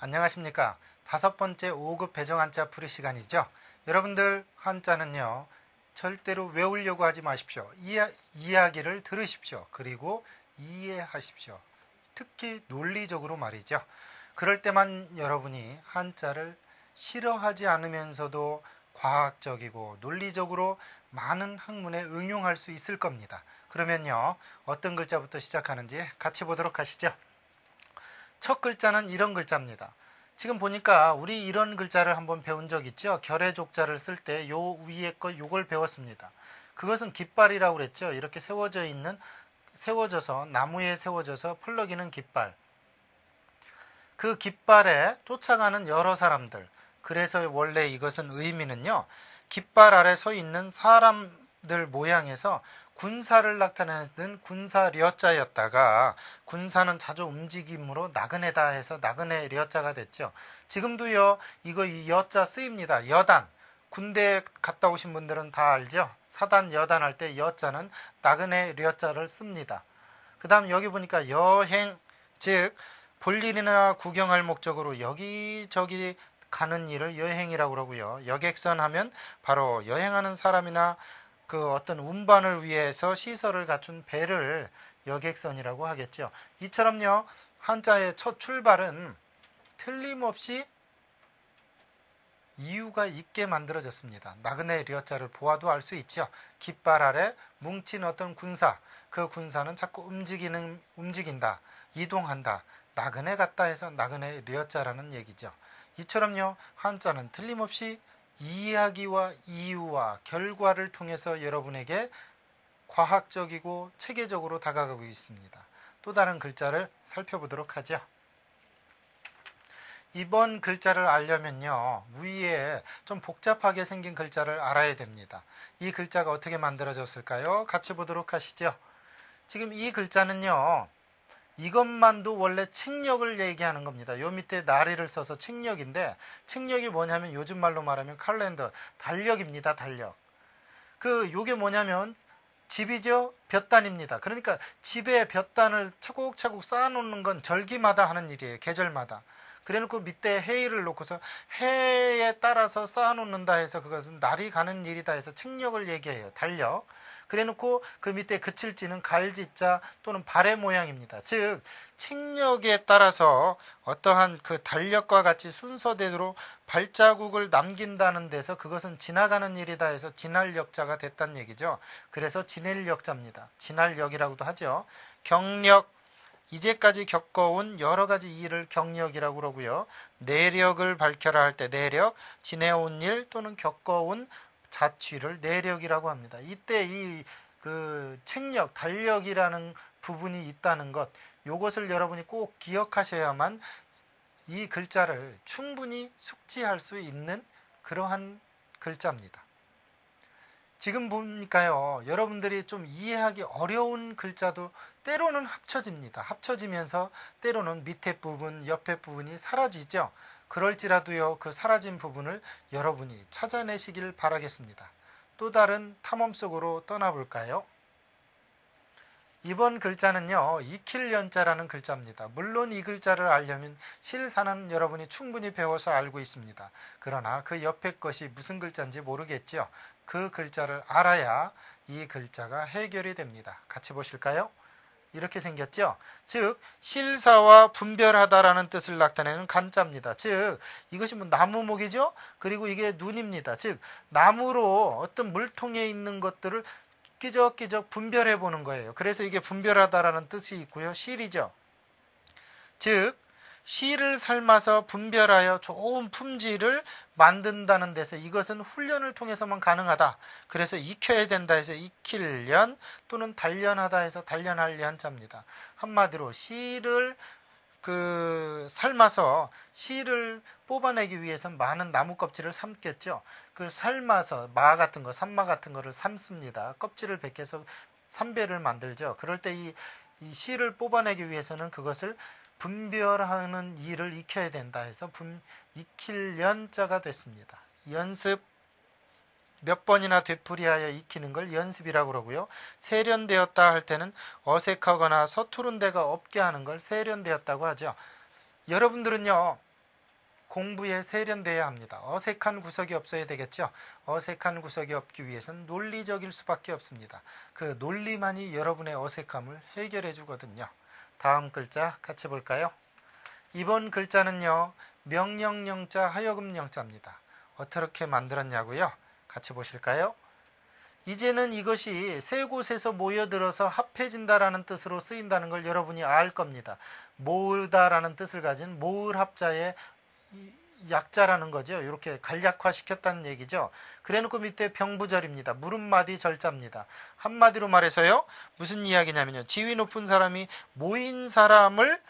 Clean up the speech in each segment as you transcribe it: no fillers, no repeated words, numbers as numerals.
안녕하십니까. 5번째 5급 배정 한자 풀이 시간이죠. 여러분들 한자는요, 절대로 외우려고 하지 마십시오. 이야기를 들으십시오. 그리고 이해하십시오. 특히 논리적으로 말이죠. 그럴 때만 여러분이 한자를 싫어하지 않으면서도 과학적이고 논리적으로 많은 학문에 응용할 수 있을 겁니다. 그러면요, 어떤 글자부터 시작하는지 같이 보도록 하시죠. 첫 글자는 이런 글자입니다. 지금 보니까 우리 이런 글자를 한번 배운 적 있죠. 결의족자를 쓸 때 요 위에 거 요걸 배웠습니다. 그것은 깃발이라고 그랬죠. 이렇게 세워져서 나무에 세워져서 펄럭이는 깃발. 그 깃발에 쫓아가는 여러 사람들. 그래서 원래 이것은 의미는요, 깃발 아래 서 있는 사람들 모양에서 군사를 나타내는 군사려자였다가, 군사는 자주 움직임으로 나그네다 해서 나그네 려자가 됐죠. 지금도요, 이거 이 여자 쓰입니다. 여단. 군대 갔다 오신 분들은 다 알죠. 사단 여단 할 때 여자는 나그네 려자를 씁니다. 그 다음 여기 보니까 여행, 즉 볼일이나 구경할 목적으로 여기저기 가는 일을 여행이라고 그러고요. 여객선 하면 바로 여행하는 사람이나 그 어떤 운반을 위해서 시설을 갖춘 배를 여객선이라고 하겠죠. 이처럼요, 한자의 첫 출발은 틀림없이 이유가 있게 만들어졌습니다. 나그네 려자를 보아도 알 수 있죠. 깃발 아래 뭉친 어떤 군사, 그 군사는 자꾸 움직인다, 이동한다, 나그네 같다 해서 나그네 려자라는 얘기죠. 이처럼요, 한자는 틀림없이 이야기와 이유와 결과를 통해서 여러분에게 과학적이고 체계적으로 다가가고 있습니다. 또 다른 글자를 살펴보도록 하죠. 이번 글자를 알려면요, 위에 좀 복잡하게 생긴 글자를 알아야 됩니다. 이 글자가 어떻게 만들어졌을까요? 같이 보도록 하시죠. 지금 이 글자는요, 이것만도 원래 책력을 얘기하는 겁니다. 요 밑에 나리를 써서 책력인데, 책력이 뭐냐면 요즘 말로 말하면 칼렌더, 달력입니다. 달력. 요게 뭐냐면 집이죠. 볕단입니다. 그러니까 집에 볕단을 차곡차곡 쌓아놓는 건 절기마다 하는 일이에요. 계절마다. 그래놓고 밑에 해일을 놓고서 해에 따라서 쌓아놓는다 해서 그것은 날이 가는 일이다 해서 책력을 얘기해요. 달력. 그래놓고 그 밑에 그칠지는 갈지자 또는 발의 모양입니다. 즉 책력에 따라서 어떠한 그 달력과 같이 순서대로 발자국을 남긴다는 데서 그것은 지나가는 일이다 해서 지날역자가 됐다는 얘기죠. 그래서 지낼역자입니다. 지날역이라고도 하죠. 경력, 이제까지 겪어온 여러 가지 일을 경력이라고 그러고요. 내력을 밝혀라 할 때 내력, 지내온 일 또는 겪어온 자취를 내력이라고 합니다. 이때 책력, 달력이라는 부분이 있다는 것, 이것을 여러분이 꼭 기억하셔야만 이 글자를 충분히 숙지할 수 있는 그러한 글자입니다. 지금 보니까요, 여러분들이 좀 이해하기 어려운 글자도 때로는 합쳐집니다. 합쳐지면서 때로는 밑에 부분, 옆에 부분이 사라지죠. 그럴지라도요, 그 사라진 부분을 여러분이 찾아내시길 바라겠습니다. 또 다른 탐험 속으로 떠나볼까요? 이번 글자는요, 익힐연자라는 글자입니다. 물론 이 글자를 알려면 실사는 여러분이 충분히 배워서 알고 있습니다. 그러나 그 옆에 것이 무슨 글자인지 모르겠죠. 그 글자를 알아야 이 글자가 해결이 됩니다. 같이 보실까요? 이렇게 생겼죠. 즉 실사와 분별하다라는 뜻을 나타내는 간자입니다. 즉 이것이 나무목이죠. 그리고 이게 눈입니다. 즉 나무로 어떤 물통에 있는 것들을 끼적끼적 분별해 보는 거예요. 그래서 이게 분별하다라는 뜻이 있고요. 실이죠. 즉 실을 삶아서 분별하여 좋은 품질을 만든다는 데서 이것은 훈련을 통해서만 가능하다. 그래서 익혀야 된다 해서 익힐련 또는 단련하다 해서 단련할 연자입니다. 한마디로 실을 삶아서 실을 뽑아내기 위해서 많은 나무 껍질을 삶겠죠. 삶아서 마 같은 거, 산마 같은 거를 삶습니다. 껍질을 벗겨서 삼배를 만들죠. 그럴 때 이 실을 뽑아내기 위해서는 그것을 분별하는 일을 익혀야 된다 해서 익힐연자가 됐습니다. 연습 몇 번이나 되풀이하여 익히는 걸 연습이라고 그러고요. 세련되었다 할 때는 어색하거나 서투른 데가 없게 하는 걸 세련되었다고 하죠. 여러분들은요, 공부에 세련돼야 합니다. 어색한 구석이 없어야 되겠죠. 어색한 구석이 없기 위해서는 논리적일 수밖에 없습니다. 그 논리만이 여러분의 어색함을 해결해 주거든요. 다음 글자 같이 볼까요? 이번 글자는요, 명령영자, 하여금영자입니다. 어떻게 만들었냐고요? 같이 보실까요? 이제는 이것이 세 곳에서 모여들어서 합해진다라는 뜻으로 쓰인다는 걸 여러분이 알 겁니다. 모으다라는 뜻을 가진 모을 합자의 약자라는 거죠. 이렇게 간략화시켰다는 얘기죠. 그래놓고 밑에 병부절입니다. 물음마디 절자입니다. 한마디로 말해서요, 무슨 이야기냐면요, 지위 높은 사람이 모인 사람을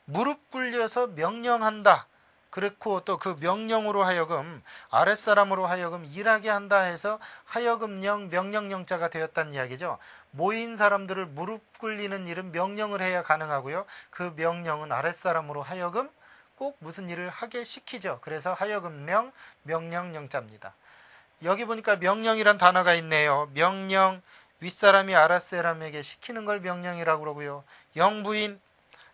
무릎 꿇려서 명령한다. 그렇고 또 그 명령으로 하여금 아랫사람으로 하여금 일하게 한다 해서 하여금령, 명령령자가 되었다는 이야기죠. 모인 사람들을 무릎 꿇리는 일은 명령을 해야 가능하고요. 그 명령은 아랫사람으로 하여금 꼭 무슨 일을 하게 시키죠. 그래서 하여금령, 명령령자입니다. 여기 보니까 명령이란 단어가 있네요. 명령, 윗사람이 아랫사람에게 시키는 걸 명령이라고 그러고요. 영부인,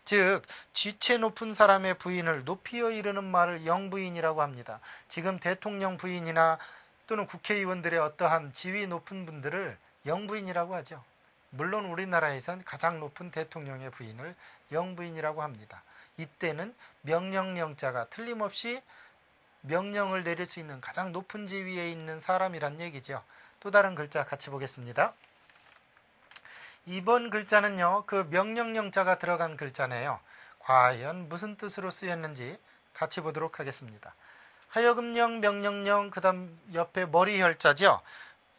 즉 지체 높은 사람의 부인을 높이어 이르는 말을 영부인이라고 합니다. 지금 대통령 부인이나 또는 국회의원들의 어떠한 지위 높은 분들을 영부인이라고 하죠. 물론 우리나라에선 가장 높은 대통령의 부인을 영부인이라고 합니다. 이때는 명령령자가 틀림없이 명령을 내릴 수 있는 가장 높은 지위에 있는 사람이란 얘기죠. 또 다른 글자 같이 보겠습니다. 이번 글자는요, 그 명령령자가 들어간 글자네요. 과연 무슨 뜻으로 쓰였는지 같이 보도록 하겠습니다. 하여금령, 명령령, 그 다음 옆에 머리 혈자죠.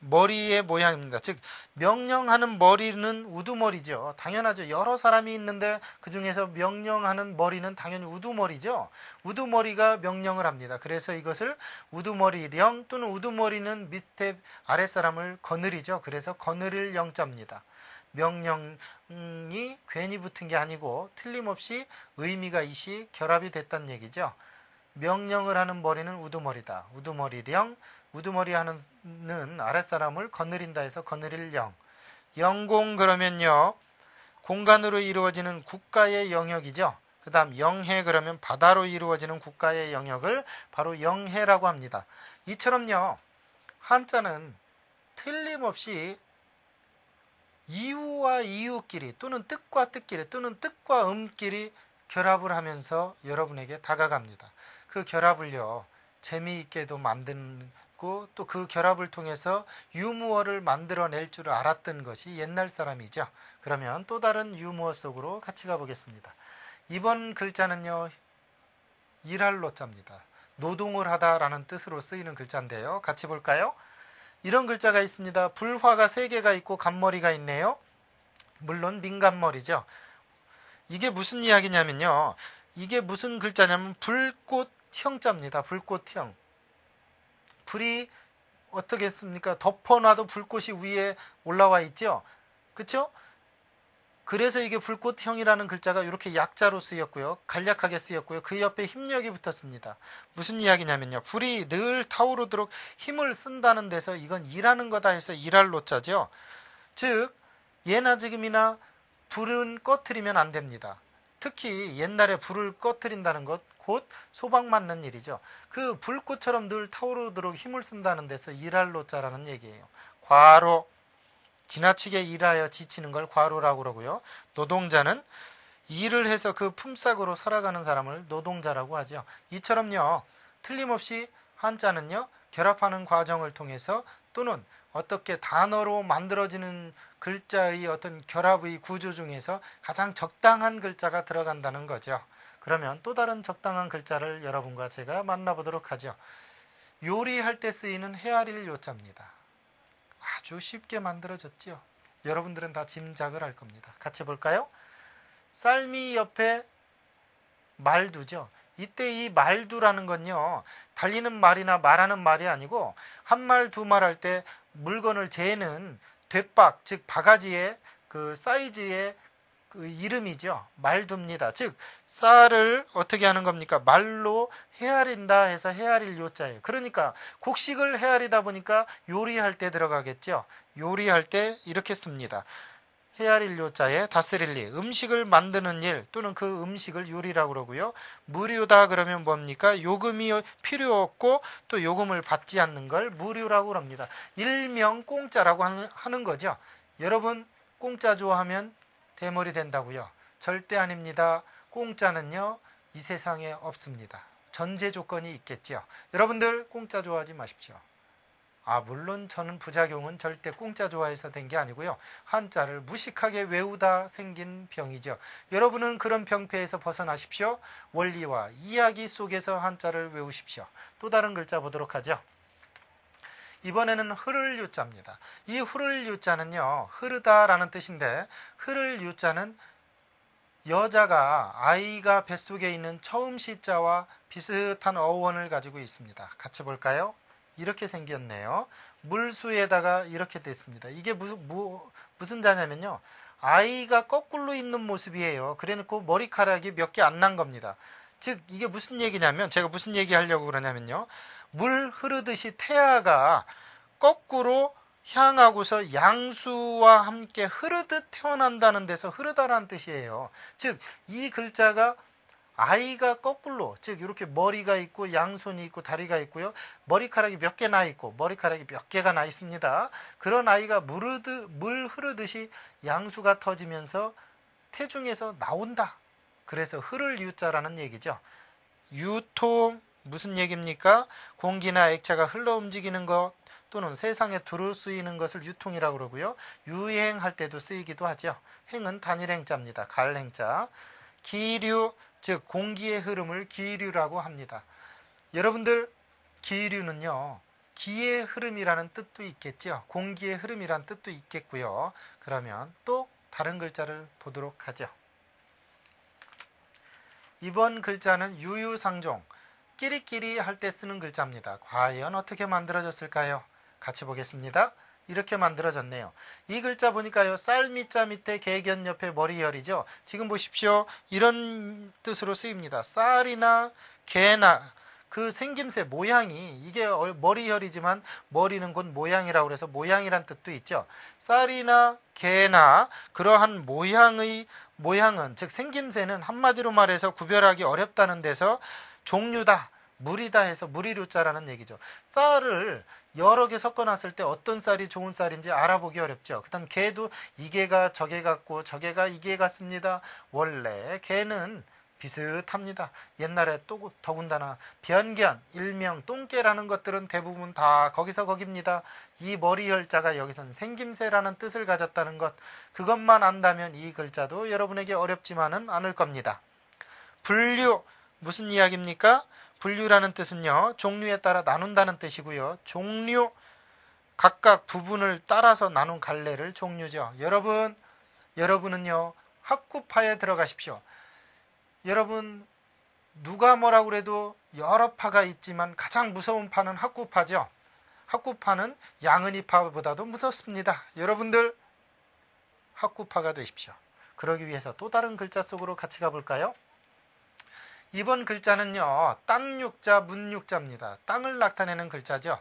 머리의 모양입니다. 즉 명령하는 머리는 우두머리죠. 당연하죠. 여러 사람이 있는데 그 중에서 명령하는 머리는 당연히 우두머리죠. 우두머리가 명령을 합니다. 그래서 이것을 우두머리령 또는 우두머리는 밑에 아랫사람을 거느리죠. 그래서 거느릴 영자입니다. 명령이 괜히 붙은 게 아니고 틀림없이 의미가 이시 결합이 됐다는 얘기죠. 명령을 하는 머리는 우두머리다. 우두머리령, 우두머리 하는 아랫사람을 거느린다 해서 거느릴 영. 영공 그러면요, 공간으로 이루어지는 국가의 영역이죠. 그 다음 영해 그러면 바다로 이루어지는 국가의 영역을 바로 영해라고 합니다. 이처럼요, 한자는 틀림없이 이유와 이유끼리 또는 뜻과 뜻끼리 또는 뜻과 음끼리 결합을 하면서 여러분에게 다가갑니다. 그 결합을요, 재미있게도 만들고 또 그 결합을 통해서 유무어를 만들어낼 줄 알았던 것이 옛날 사람이죠. 그러면 또 다른 유무어 속으로 같이 가보겠습니다. 이번 글자는요, 일할 로자입니다. 노동을 하다라는 뜻으로 쓰이는 글자인데요. 같이 볼까요? 이런 글자가 있습니다. 불화가 3개가 있고 간머리가 있네요. 물론 민간머리죠. 이게 무슨 이야기냐면요, 이게 무슨 글자냐면 불꽃 형자입니다. 불꽃형. 불이 어떻게 했습니까? 덮어놔도 불꽃이 위에 올라와 있죠. 그렇죠? 그래서 이게 불꽃형이라는 글자가 이렇게 약자로 쓰였고요. 간략하게 쓰였고요. 그 옆에 힘력이 붙었습니다. 무슨 이야기냐면요, 불이 늘 타오르도록 힘을 쓴다는 데서 이건 일하는 거다 해서 일할 로자죠. 즉 예나 지금이나 불은 꺼트리면 안 됩니다. 특히 옛날에 불을 꺼트린다는 것, 곧 소방 맞는 일이죠. 그 불꽃처럼 늘 타오르도록 힘을 쓴다는 데서 일할 로자라는 얘기예요. 과로, 지나치게 일하여 지치는 걸 과로라고 그러고요. 노동자는 일을 해서 그 품삯으로 살아가는 사람을 노동자라고 하죠. 이처럼요, 틀림없이 한자는요, 결합하는 과정을 통해서 또는 어떻게 단어로 만들어지는 글자의 어떤 결합의 구조 중에서 가장 적당한 글자가 들어간다는 거죠. 그러면 또 다른 적당한 글자를 여러분과 제가 만나보도록 하죠. 요리할 때 쓰이는 헤아릴 요자입니다. 아주 쉽게 만들어졌죠. 여러분들은 다 짐작을 할 겁니다. 같이 볼까요? 쌀미 옆에 말두죠. 이때 이 말두라는 건요, 달리는 말이나 말하는 말이 아니고 한 말 두 말 할 때 물건을 재는 돛박, 즉 바가지의 그 사이즈의 그 이름이죠. 말두입니다. 즉 쌀을 어떻게 하는 겁니까? 말로 헤아린다 해서 헤아릴 요자예요. 그러니까 곡식을 헤아리다 보니까 요리할 때 들어가겠죠. 요리할 때 이렇게 씁니다. 헤아릴 요자에 다스릴 리, 음식을 만드는 일 또는 그 음식을 요리라고 그러고요. 무료다 그러면 뭡니까? 요금이 필요 없고 또 요금을 받지 않는 걸 무료라고 그럽니다. 일명 공짜라고 하는 거죠. 여러분 공짜 좋아하면 대머리 된다고요? 절대 아닙니다. 공짜는요 이 세상에 없습니다. 전제 조건이 있겠죠. 여러분들 공짜 좋아하지 마십시오. 물론 저는 부작용은 절대 공짜 좋아해서 된 게 아니고요. 한자를 무식하게 외우다 생긴 병이죠. 여러분은 그런 병폐에서 벗어나십시오. 원리와 이야기 속에서 한자를 외우십시오. 또 다른 글자 보도록 하죠. 이번에는 흐를 유자입니다. 이 흐를 유자는요. 흐르다라는 뜻인데 흐를 유자는 여자가 아이가 뱃속에 있는 처음 시자와 비슷한 어원을 가지고 있습니다. 같이 볼까요? 이렇게 생겼네요. 물수에다가 이렇게 됐습니다. 이게 무슨 자냐면요. 아이가 거꾸로 있는 모습이에요. 그래놓고 머리카락이 몇 개 안 난 겁니다. 즉 이게 무슨 얘기냐면 제가 무슨 얘기 하려고 그러냐면요. 물 흐르듯이 태아가 거꾸로 향하고서 양수와 함께 흐르듯 태어난다는 데서 흐르다라는 뜻이에요. 즉 이 글자가 아이가 거꾸로, 즉 이렇게 머리가 있고 양손이 있고 다리가 있고요. 머리카락이 몇 개 나 있고 머리카락이 몇 개가 나 있습니다. 그런 아이가 물 흐르듯이 양수가 터지면서 태중에서 나온다. 그래서 흐를 유자라는 얘기죠. 유통 무슨 얘기입니까? 공기나 액체가 흘러 움직이는 것 또는 세상에 두루 쓰이는 것을 유통이라고 그러고요. 유행할 때도 쓰이기도 하죠. 행은 단일행자입니다. 갈행자. 기류 즉 공기의 흐름을 기류라고 합니다. 여러분들 기류는요. 기의 흐름이라는 뜻도 있겠죠. 공기의 흐름이라는 뜻도 있겠고요. 그러면 또 다른 글자를 보도록 하죠. 이번 글자는 유유상종, 끼리끼리 할 때 쓰는 글자입니다. 과연 어떻게 만들어졌을까요? 같이 보겠습니다. 이렇게 만들어졌네요. 이 글자 보니까요. 쌀미자 밑에 개견 옆에 머리열이죠. 지금 보십시오. 이런 뜻으로 쓰입니다. 쌀이나 개나 그 생김새 모양이 이게 머리열이지만 머리는 곧 모양이라고 해서 모양이란 뜻도 있죠. 쌀이나 개나 그러한 모양은 즉 생김새는 한마디로 말해서 구별하기 어렵다는 데서 종류다. 물이다 해서 물이류자라는 얘기죠. 쌀을 여러 개 섞어놨을 때 어떤 쌀이 좋은 쌀인지 알아보기 어렵죠. 그 다음 개도 이개가 저개 같고 저개가 이개 같습니다. 원래 개는 비슷합니다. 옛날에 또 더군다나 변견, 일명, 똥개라는 것들은 대부분 다 거기서 거깁니다. 이 머리열자가 여기서는 생김새라는 뜻을 가졌다는 것, 그것만 안다면 이 글자도 여러분에게 어렵지만은 않을 겁니다. 분류, 무슨 이야기입니까? 분류라는 뜻은요. 종류에 따라 나눈다는 뜻이고요. 종류, 각각 부분을 따라서 나눈 갈래를 종류죠. 여러분은요. 학구파에 들어가십시오. 여러분 누가 뭐라고 그래도 여러 파가 있지만 가장 무서운 파는 학구파죠. 학구파는 양은이파보다도 무섭습니다. 여러분들 학구파가 되십시오. 그러기 위해서 또 다른 글자 속으로 같이 가볼까요? 이번 글자는요. 땅육자, 문육자입니다. 땅을 나타내는 글자죠.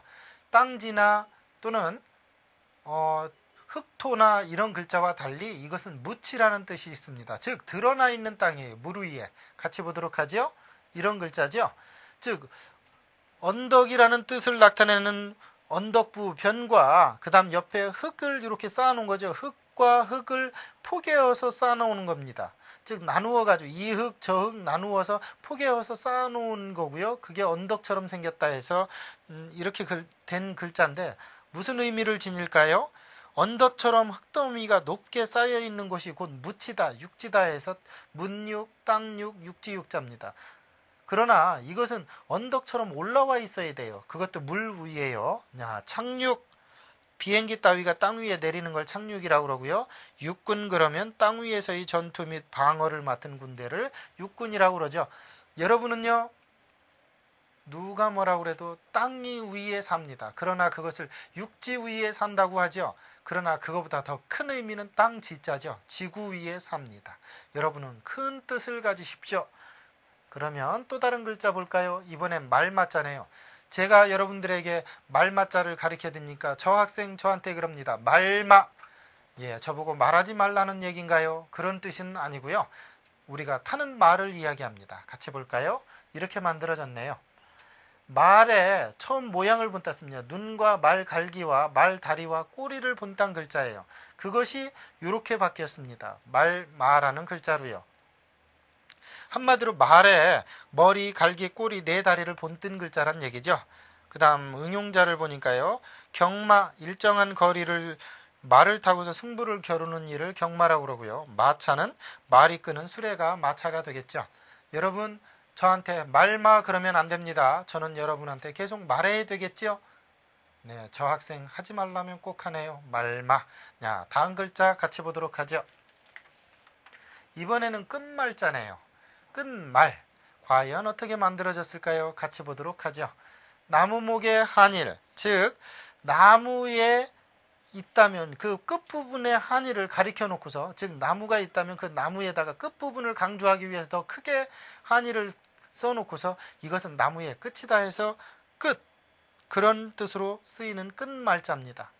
땅지나 또는 흙토나 이런 글자와 달리 이것은 묻히라는 뜻이 있습니다. 즉 드러나 있는 땅이에요. 물 위에. 같이 보도록 하죠. 이런 글자죠. 즉 언덕이라는 뜻을 나타내는 언덕부 변과 그 다음 옆에 흙을 이렇게 쌓아놓은 거죠. 흙과 흙을 포개어서 쌓아놓은 겁니다. 즉 나누어가지고 이 흙 저 흙 나누어서 포개어서 쌓아놓은 거고요. 그게 언덕처럼 생겼다 해서 이렇게 된 글자인데 무슨 의미를 지닐까요? 언덕처럼 흙더미가 높게 쌓여있는 곳이 곧 묻히다, 육지다 해서 문육, 땅육, 육지육자입니다. 그러나 이것은 언덕처럼 올라와 있어야 돼요. 그것도 물 위에요. 착륙, 비행기 따위가 땅 위에 내리는 걸 착륙이라고 그러고요. 육군 그러면 땅 위에서의 전투 및 방어를 맡은 군대를 육군이라고 그러죠. 여러분은요. 누가 뭐라고 그래도 땅 위에 삽니다. 그러나 그것을 육지 위에 산다고 하죠. 그러나 그것보다 더 큰 의미는 땅 지자죠. 지구 위에 삽니다. 여러분은 큰 뜻을 가지십시오. 그러면 또 다른 글자 볼까요? 이번엔 말맞자네요. 제가 여러분들에게 말맞자를 가르쳐 드리니까 저 학생 저한테 그럽니다. 말마. 예, 저보고 말하지 말라는 얘기인가요? 그런 뜻은 아니고요. 우리가 타는 말을 이야기합니다. 같이 볼까요? 이렇게 만들어졌네요. 말에 처음 모양을 본따 씁니다. 눈과 말 갈기와 말 다리와 꼬리를 본딴 글자예요. 그것이 이렇게 바뀌었습니다. 말하는 글자로요. 한마디로 말에 머리, 갈기, 꼬리, 네 다리를 본뜬 글자란 얘기죠. 그 다음 응용자를 보니까요. 경마, 일정한 거리를 말을 타고서 승부를 겨루는 일을 경마라고 그러고요. 마차는 말이 끄는 수레가 마차가 되겠죠. 여러분, 저한테 말마 그러면 안 됩니다. 저는 여러분한테 계속 말해야 되겠죠. 네, 저 학생 하지 말라면 꼭 하네요. 말마. 자, 다음 글자 같이 보도록 하죠. 이번에는 끝말자네요. 끝말. 과연 어떻게 만들어졌을까요? 같이 보도록 하죠. 나무목의 한일, 즉 나무에 있다면 그 끝부분의 한일을 가리켜 놓고서, 즉 나무가 있다면 그 나무에다가 끝부분을 강조하기 위해서 더 크게 한일을 써놓고서 이것은 나무의 끝이다 해서 끝, 그런 뜻으로 쓰이는 끝말자입니다.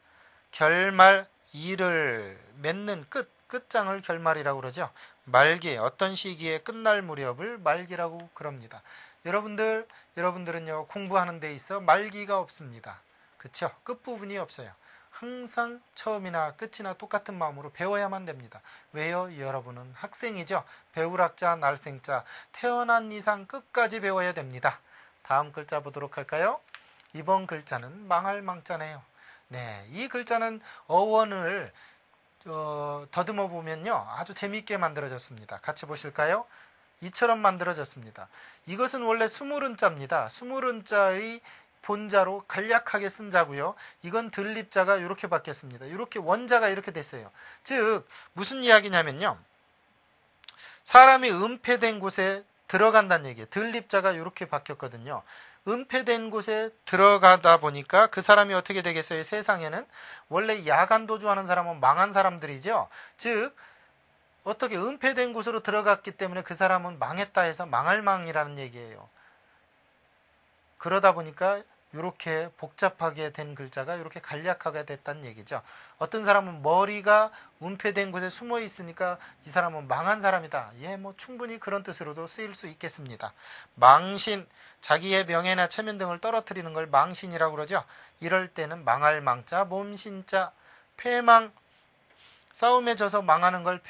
결말, 이를 맺는 끝장을 결말이라고 그러죠. 말기, 어떤 시기에 끝날 무렵을 말기라고 그럽니다. 여러분들은요, 공부하는 데 있어 말기가 없습니다. 그쵸? 끝부분이 없어요. 항상 처음이나 끝이나 똑같은 마음으로 배워야만 됩니다. 왜요? 여러분은 학생이죠. 배울 학자, 날생자, 태어난 이상 끝까지 배워야 됩니다. 다음 글자 보도록 할까요? 이번 글자는 망할 망자네요. 네, 이 글자는 어원을 더듬어 보면요, 아주 재미있게 만들어졌습니다. 같이 보실까요? 이처럼 만들어졌습니다. 이것은 원래 수물은자입니다. 수물은자의 본자로 간략하게 쓴 자고요. 이건 들립자가 이렇게 바뀌었습니다. 이렇게 원자가 이렇게 됐어요. 즉 무슨 이야기냐면요, 사람이 은폐된 곳에 들어간다는 얘기예요. 들립자가 이렇게 바뀌었거든요. 은폐된 곳에 들어가다 보니까 그 사람이 어떻게 되겠어요? 세상에는 원래 야간 도주하는 사람은 망한 사람들이죠. 즉 어떻게 은폐된 곳으로 들어갔기 때문에 그 사람은 망했다 해서 망할 망이라는 얘기예요. 그러다 보니까 이렇게 복잡하게 된 글자가 이렇게 간략하게 됐다는 얘기죠. 어떤 사람은 머리가 은폐된 곳에 숨어 있으니까 이 사람은 망한 사람이다. 예, 뭐 충분히 그런 뜻으로도 쓰일 수 있겠습니다. 망신, 자기의 명예나 체면 등을 떨어뜨리는 걸 망신이라고 그러죠. 이럴 때는 망할 망자, 몸신자, 패망, 싸움에 져서 망하는 걸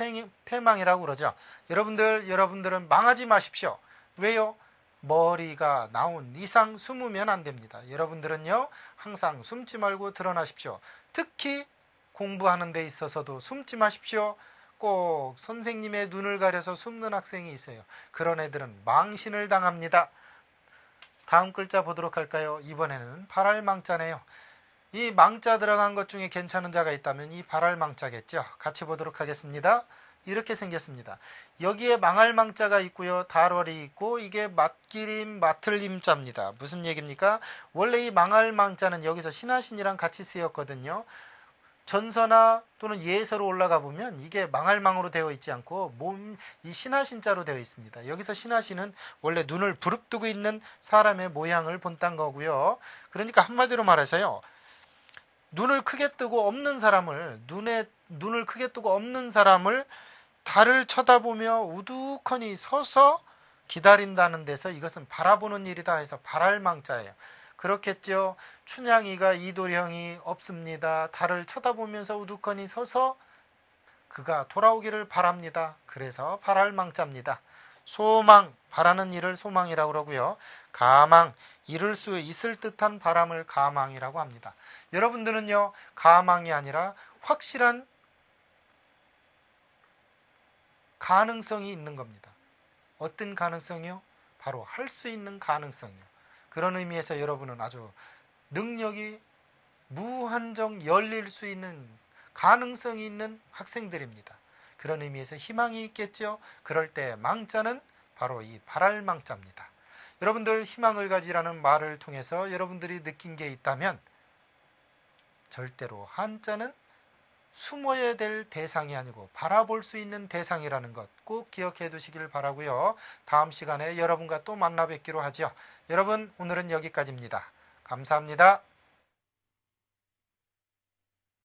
패망이라고 그러죠. 여러분들은 망하지 마십시오. 왜요? 머리가 나온 이상 숨으면 안 됩니다. 여러분들은요, 항상 숨지 말고 드러나십시오. 특히 공부하는 데 있어서도 숨지 마십시오. 꼭 선생님의 눈을 가려서 숨는 학생이 있어요. 그런 애들은 망신을 당합니다. 다음 글자 보도록 할까요? 이번에는 발할망자네요. 이 망자 들어간 것 중에 괜찮은 자가 있다면 이 발할망자겠죠. 같이 보도록 하겠습니다. 이렇게 생겼습니다. 여기에 망할 망자가 있고요. 달월이 있고, 이게 맞기림, 맞틀림자입니다. 무슨 얘기입니까? 원래 이 망할 망자는 여기서 신하신이랑 같이 쓰였거든요. 전서나 또는 예서로 올라가 보면 이게 망할 망으로 되어 있지 않고 이 신하신자로 되어 있습니다. 여기서 신하신은 원래 눈을 부릅뜨고 있는 사람의 모양을 본딴 거고요. 그러니까 한마디로 말해서요, 눈을 크게 뜨고 없는 사람을, 눈을 크게 뜨고 없는 사람을 달을 쳐다보며 우두커니 서서 기다린다는 데서 이것은 바라보는 일이다 해서 발할망자예요. 그렇겠죠. 춘향이가 이도령이 없습니다. 달을 쳐다보면서 우두커니 서서 그가 돌아오기를 바랍니다. 그래서 발할망자입니다. 소망, 바라는 일을 소망이라고 그러고요. 가망, 이룰 수 있을 듯한 바람을 가망이라고 합니다. 여러분들은요, 가망이 아니라 확실한 가능성이 있는 겁니다. 어떤 가능성이요? 바로 할 수 있는 가능성이요. 그런 의미에서 여러분은 아주 능력이 무한정 열릴 수 있는 가능성이 있는 학생들입니다. 그런 의미에서 희망이 있겠죠. 그럴 때 망자는 바로 이 발할망자입니다. 여러분들 희망을 가지라는 말을 통해서 여러분들이 느낀 게 있다면 절대로 한자는 숨어야 될 대상이 아니고 바라볼 수 있는 대상이라는 것 꼭 기억해 두시길 바라고요. 다음 시간에 여러분과 또 만나 뵙기로 하죠. 여러분, 오늘은 여기까지입니다. 감사합니다.